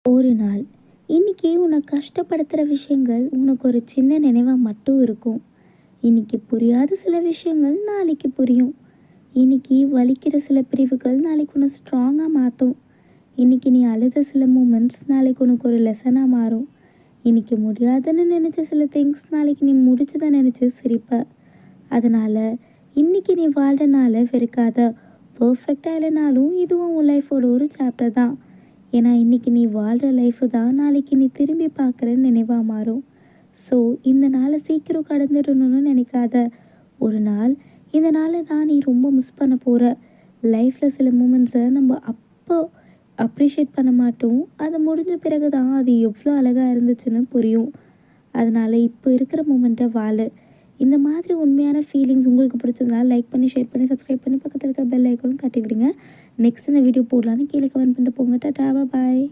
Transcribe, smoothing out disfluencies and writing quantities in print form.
ஒரு நாள் இன்னைக்கு உன்னை கஷ்டப்படுத்துகிற விஷயங்கள் உனக்கு ஒரு சின்ன நினைவாக மட்டும் இருக்கும். இன்னைக்கு புரியாத சில விஷயங்கள் நாளைக்கு புரியும். இன்னைக்கு வலிக்கிற சில பிரிவுகள் நாளைக்கு உன்னை ஸ்ட்ராங்காக மாற்றும். இன்னைக்கு நீ அழுத சில மூமெண்ட்ஸ் நாளைக்கு உனக்கு ஒரு லெசனாக மாறும். இன்னைக்கு முடியாதுன்னு நினச்ச சில திங்ஸ் நாளைக்கு நீ முடிச்சுதான் நினச்சி சிரிப்ப. அதனால் இன்னைக்கு நீ வாழ்கிறனால வெறுக்காத. பர்ஃபெக்டாக இல்லைனாலும் இதுவும் உன் லைஃபோட ஒரு சாப்டர் தான். ஏன்னா இன்றைக்கி நீ வாழ்கிற லைஃபு தான் நாளைக்கு நீ திரும்பி பார்க்குற நினைவாக மாறும். ஸோ இந்த நாளை சீக்கிரம் கடந்துடணும்னு நினைக்காத. ஒரு நாள் இந்த நாளை தான் நீ ரொம்ப மிஸ் பண்ண போகிற. லைஃப்பில் சில மூமெண்ட்ஸை நம்ம அப்போ அப்ரிஷியேட் பண்ண மாட்டோம். அது முடிஞ்ச பிறகு தான் அது எவ்வளோ அழகாக இருந்துச்சுன்னு புரியும். அதனால் இப்போ இருக்கிற மூமெண்ட்டை வாழு. இந்த மாதிரி உண்மையான ஃபீலிங்ஸ் உங்களுக்கு பிடிச்சிருந்தா லைக் பண்ணி, ஷேர் பண்ணி, சப்ஸ்கிரைப் பண்ணி, பக்கத்தில் இருக்க பெல் ஐக்கானும் தட்டி விடுங்க. நெக்ஸ்ட் இந்த வீடியோ போடலான்னு கீழே கமெண்ட் பண்ணிட்டு போங்க. டாடா, பாய்.